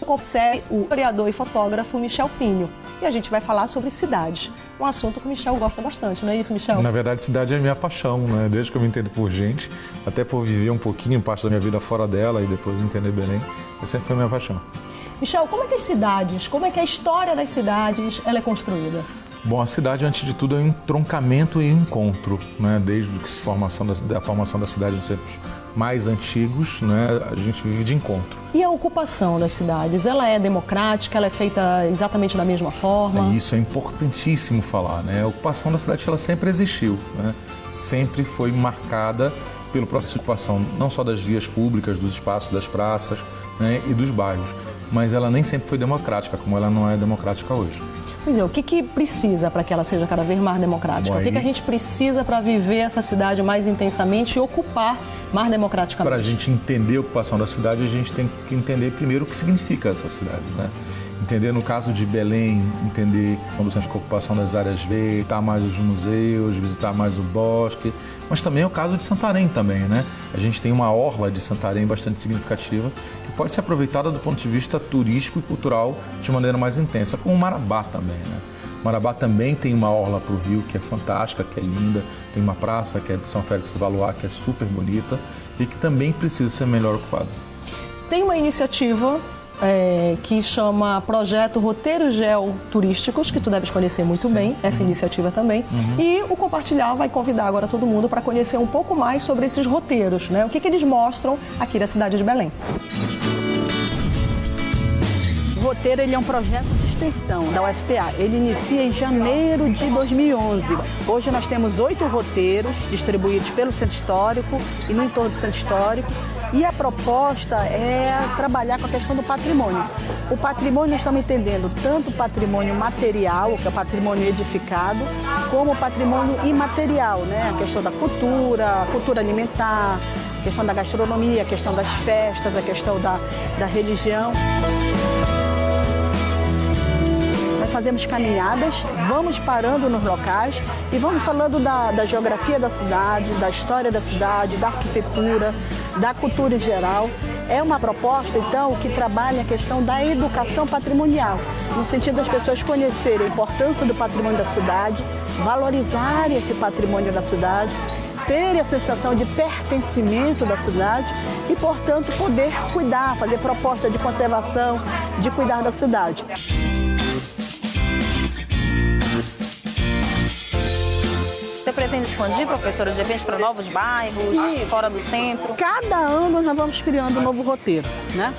consegue o historiador e fotógrafo Michel Pinho. E a gente vai falar sobre cidades. Um assunto que o Michel gosta bastante, não é isso, Michel? Na verdade, cidade é a minha paixão, né? Desde que eu me entendo por gente, até por viver um pouquinho, parte da minha vida fora dela e depois entender Belém, essa sempre foi a minha paixão. Michel, como é que as cidades, como é que a história das cidades ela é construída? Bom, a cidade, antes de tudo, é um entroncamento e encontro, né? Desde que a formação da cidade nos tempos mais antigos, né? A gente vive de encontro. E a ocupação das cidades, ela é democrática, ela é feita exatamente da mesma forma? Isso é importantíssimo falar, né? A ocupação da cidade, ela sempre existiu, né? Sempre foi marcada pelo processo de ocupação, não só das vias públicas, dos espaços, das praças, né? E dos bairros, mas ela nem sempre foi democrática, como ela não é democrática hoje. Pois é, o que precisa para que ela seja cada vez mais democrática? Bom, o que a gente precisa para viver essa cidade mais intensamente e ocupar mais democraticamente? Para a gente entender a ocupação da cidade, a gente tem que entender primeiro o que significa essa cidade, né? Entender, no caso de Belém, entender quando a ocupação das áreas verdes, visitar mais os museus, visitar mais o bosque, mas também é o caso de Santarém também, né? A gente tem uma orla de Santarém bastante significativa, que pode ser aproveitada do ponto de vista turístico e cultural de maneira mais intensa, como Marabá também, né? Marabá também tem uma orla para o rio que é fantástica, que é linda, tem uma praça que é de São Félix do Valois, que é super bonita e que também precisa ser melhor ocupada. Tem uma iniciativa que chama Projeto Roteiros Geoturísticos, que tu deves conhecer muito bem, essa iniciativa também. E o Compartilhar vai convidar agora todo mundo para conhecer um pouco mais sobre esses roteiros, né? O que eles mostram aqui da cidade de Belém. O roteiro ele é um projeto de extensão da UFPA. Ele inicia em janeiro de 2011. Hoje nós temos 8 roteiros distribuídos pelo Centro Histórico e no entorno do Centro Histórico. E a proposta é trabalhar com a questão do patrimônio. O patrimônio, nós estamos entendendo tanto o patrimônio material, que é o patrimônio edificado, como o patrimônio imaterial, né? A questão da cultura, cultura alimentar, a questão da gastronomia, a questão das festas, a questão da religião. Nós fazemos caminhadas, vamos parando nos locais e vamos falando da geografia da cidade, da história da cidade, da arquitetura, da cultura em geral. É uma proposta, então, que trabalha a questão da educação patrimonial, no sentido das pessoas conhecerem a importância do patrimônio da cidade, valorizarem esse patrimônio da cidade, terem a sensação de pertencimento da cidade e, portanto, poder cuidar, fazer proposta de conservação, de cuidar da cidade. Você pretende expandir, professora, de repente para novos bairros, fora do centro? Cada ano nós vamos criando um novo roteiro, né?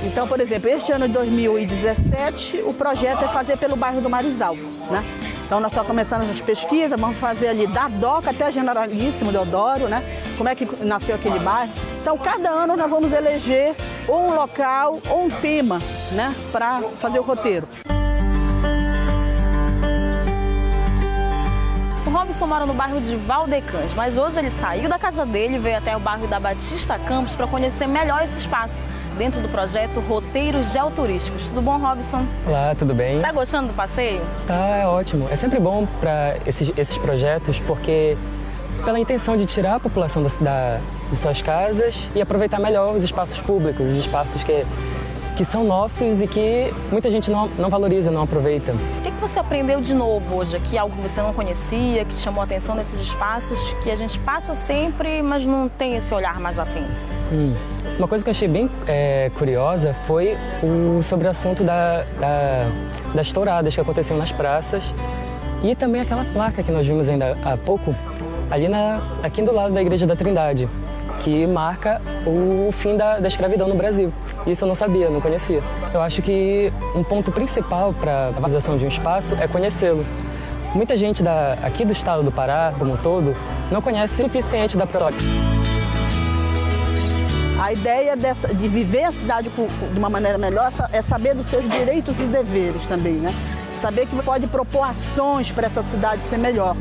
Então, por exemplo, este ano de 2017, o projeto é fazer pelo bairro do Marizal, né? Então, nós estamos começando as pesquisas, vamos fazer ali da DOCA até a Generalíssimo Deodoro, né? Como é que nasceu aquele bairro. Então, cada ano nós vamos eleger ou um local ou um tema, né? Para fazer o roteiro. O Robson mora no bairro de Valdecães, mas hoje ele saiu da casa dele e veio até o bairro da Batista Campos para conhecer melhor esse espaço, dentro do projeto Roteiros Geoturísticos. Tudo bom, Robson? Olá, tudo bem? Tá gostando do passeio? Tá, é ótimo. É sempre bom para esses projetos, porque pela intenção de tirar a população de suas casas e aproveitar melhor os espaços públicos, os espaços que são nossos e que muita gente não valoriza, não aproveita. O que você aprendeu de novo hoje aqui? Algo que você não conhecia, que te chamou a atenção nesses espaços que a gente passa sempre, mas não tem esse olhar mais atento? Uma coisa que eu achei bem curiosa foi sobre o assunto das touradas que aconteciam nas praças e também aquela placa que nós vimos ainda há pouco, aqui do lado da Igreja da Trindade, que marca o fim da escravidão no Brasil. Isso eu não sabia, não conhecia. Eu acho que um ponto principal para a valorização de um espaço é conhecê-lo. Muita gente aqui do estado do Pará, como um todo, não conhece o suficiente da própria. A ideia de viver a cidade de uma maneira melhor é saber dos seus direitos e deveres também, né? Saber que pode propor ações para essa cidade ser melhor.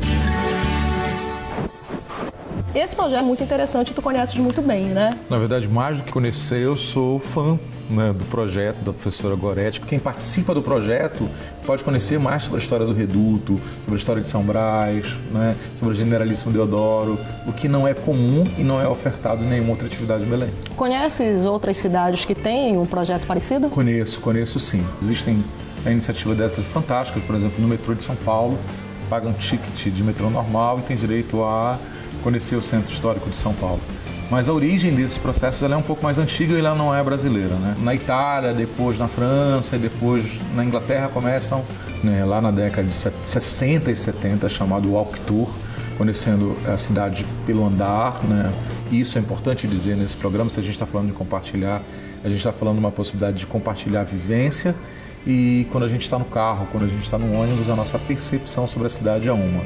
Esse projeto é muito interessante, tu conheces muito bem, né? Na verdade, mais do que conhecer, eu sou fã, né, do projeto da professora Goretti. Quem participa do projeto pode conhecer mais sobre a história do Reduto, sobre a história de São Brás, né, sobre o Generalíssimo Deodoro, o que não é comum e não é ofertado em nenhuma outra atividade em Belém. Conheces outras cidades que têm um projeto parecido? Conheço sim. Existem iniciativas dessas fantásticas, por exemplo, no metrô de São Paulo, paga um ticket de metrô normal e tem direito a conhecer o Centro Histórico de São Paulo. Mas a origem desses processos ela é um pouco mais antiga e ela não é brasileira, né? Na Itália, depois na França e depois na Inglaterra começam, né, lá na década de 60 e 70, chamado Walk Tour, conhecendo a cidade pelo andar, né? E isso é importante dizer nesse programa, se a gente está falando de compartilhar, a gente está falando de uma possibilidade de compartilhar a vivência e quando a gente está no carro, quando a gente está no ônibus, a nossa percepção sobre a cidade é uma.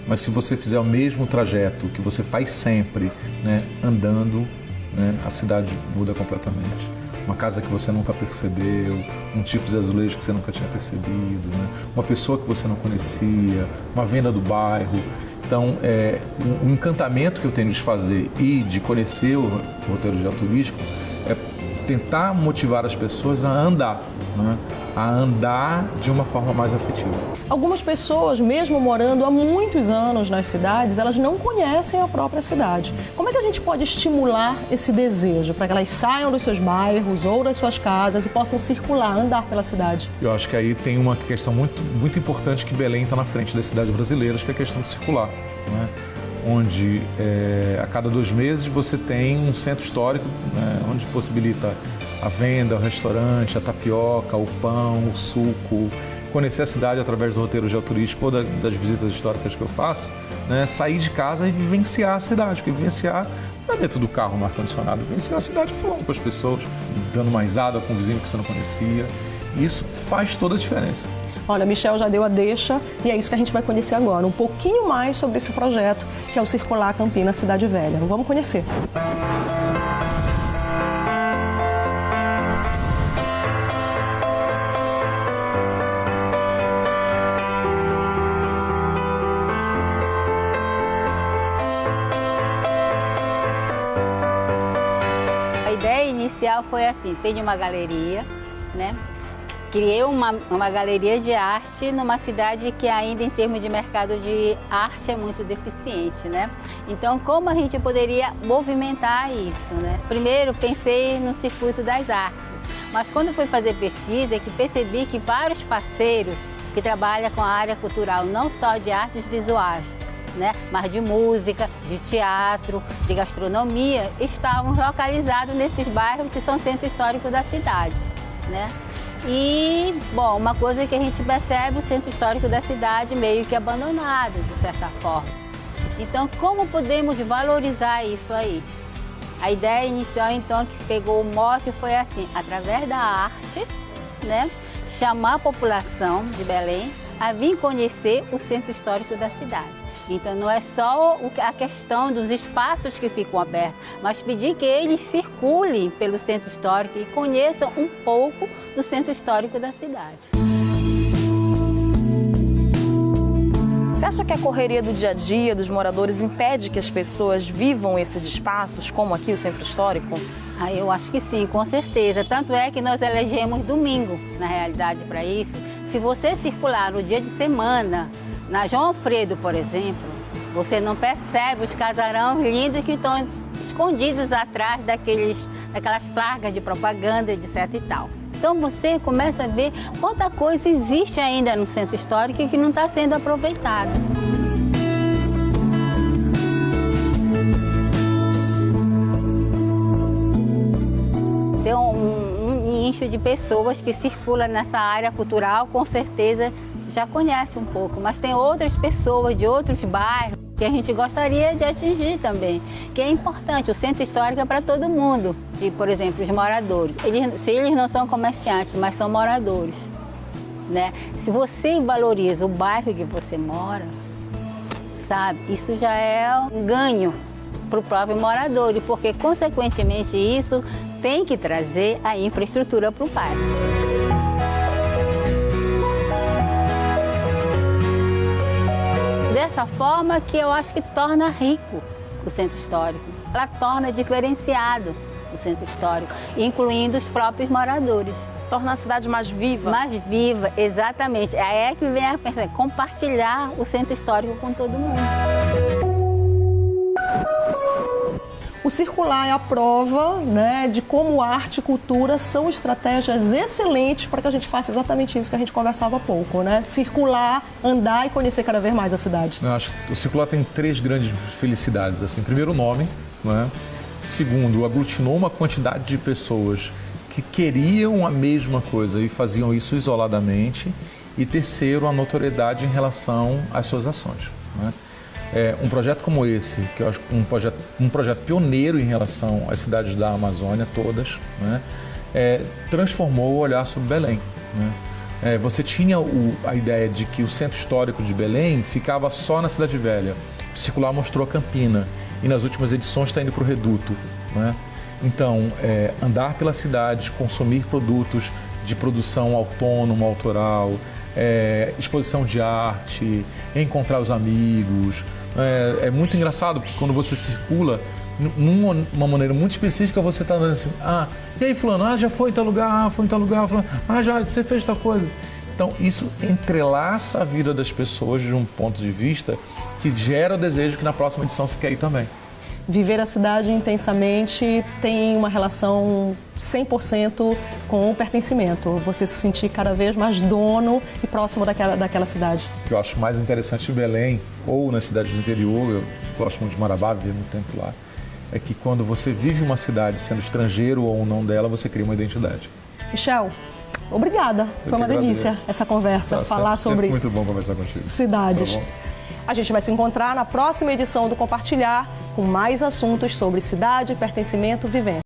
Mas se você fizer o mesmo trajeto que você faz sempre, né, andando, né, a cidade muda completamente. Uma casa que você nunca percebeu, um tipo de azulejo que você nunca tinha percebido, né, uma pessoa que você não conhecia, uma venda do bairro. Então, o encantamento que eu tenho de fazer e de conhecer o roteiro geoturístico é tentar motivar as pessoas a andar, né? A andar de uma forma mais afetiva. Algumas pessoas, mesmo morando há muitos anos nas cidades, elas não conhecem a própria cidade. Como é que a gente pode estimular esse desejo para que elas saiam dos seus bairros ou das suas casas e possam circular, andar pela cidade? Eu acho que aí tem uma questão muito importante que Belém está na frente das cidades brasileiras, que é a questão de circular, né? Onde a cada 2 meses você tem um centro histórico, né, onde possibilita a venda, o restaurante, a tapioca, o pão, o suco, conhecer a cidade através do roteiro geoturístico ou das visitas históricas que eu faço, né, sair de casa e vivenciar a cidade, porque vivenciar não é dentro do carro no ar-condicionado, vivenciar a cidade falando com as pessoas, dando mais água com um vizinho que você não conhecia, e isso faz toda a diferença. Olha, Michel já deu a deixa e é isso que a gente vai conhecer agora, um pouquinho mais sobre esse projeto que é o Circular Campinas Cidade Velha. Vamos conhecer. A ideia inicial foi assim, tem uma galeria, né? Criei uma galeria de arte numa cidade que ainda em termos de mercado de arte é muito deficiente, né? Então, como a gente poderia movimentar isso, né? Primeiro, pensei no circuito das artes, mas quando fui fazer pesquisa, que percebi que vários parceiros que trabalham com a área cultural, não só de artes visuais, né? Mas de música, de teatro, de gastronomia, estavam localizados nesses bairros que são centro histórico da cidade, né? E, bom, uma coisa que a gente percebe, o centro histórico da cidade meio que abandonado, de certa forma. Então, como podemos valorizar isso aí? A ideia inicial, então, que pegou o mote foi assim, através da arte, né, chamar a população de Belém a vir conhecer o centro histórico da cidade. Então, não é só a questão dos espaços que ficam abertos, mas pedir que eles circulem pelo centro histórico e conheçam um pouco do centro histórico da cidade. Você acha que a correria do dia a dia dos moradores impede que as pessoas vivam esses espaços, como aqui o centro histórico? Eu acho que sim, com certeza. Tanto é que nós elegemos domingo, na realidade, para isso. Se você circular no dia de semana, na João Alfredo, por exemplo, você não percebe os casarões lindos que estão escondidos atrás daquelas placas de propaganda, etc e tal. Então você começa a ver quanta coisa existe ainda no centro histórico e que não está sendo aproveitada. Tem um nicho de pessoas que circulam nessa área cultural, com certeza já conhece um pouco, mas tem outras pessoas de outros bairros que a gente gostaria de atingir também, que é importante. O centro histórico é para todo mundo. E, por exemplo, os moradores, se eles não são comerciantes, mas são moradores, né? Se você valoriza o bairro que você mora, sabe, isso já é um ganho para o próprio morador, porque, consequentemente, isso tem que trazer a infraestrutura para o bairro. Dessa forma que eu acho que torna rico o centro histórico. Ela torna diferenciado o centro histórico, incluindo os próprios moradores. Torna a cidade mais viva. Mais viva, exatamente. Aí é que vem a pensar, compartilhar o centro histórico com todo mundo. O circular é a prova, né, de como arte e cultura são estratégias excelentes para que a gente faça exatamente isso que a gente conversava há pouco, né? Circular, andar e conhecer cada vez mais a cidade. Eu acho que o circular tem 3 grandes felicidades. Assim. Primeiro, o nome. Né? Segundo, aglutinou uma quantidade de pessoas que queriam a mesma coisa e faziam isso isoladamente. E terceiro, a notoriedade em relação às suas ações. Né? Um projeto como esse, que eu acho um projeto pioneiro em relação às cidades da Amazônia todas, né? Transformou o olhar sobre Belém. Né? Você tinha a ideia de que o centro histórico de Belém ficava só na Cidade Velha. O circular mostrou a Campina e nas últimas edições está indo para o Reduto. Né? Então, andar pela cidade, consumir produtos de produção autônoma, autoral, exposição de arte, encontrar os amigos. É muito engraçado, porque quando você circula, numa maneira muito específica, você está andando assim, e aí fulano, já foi em tal lugar, foi em tal lugar, fulano, já, você fez tal coisa. Então, isso entrelaça a vida das pessoas de um ponto de vista que gera o desejo que na próxima edição você quer ir também. Viver a cidade intensamente tem uma relação 100% com o pertencimento. Você se sentir cada vez mais dono e próximo daquela cidade. O que eu acho mais interessante em Belém, ou nas cidades do interior, eu gosto muito de Marabá, vivi muito tempo lá, é que quando você vive uma cidade, sendo estrangeiro ou não dela, você cria uma identidade. Michel, obrigada. Foi uma delícia essa conversa, falar sobre muito bom conversar contigo. Cidades. A gente vai se encontrar na próxima edição do Compartilhar com mais assuntos sobre cidade, pertencimento, vivência.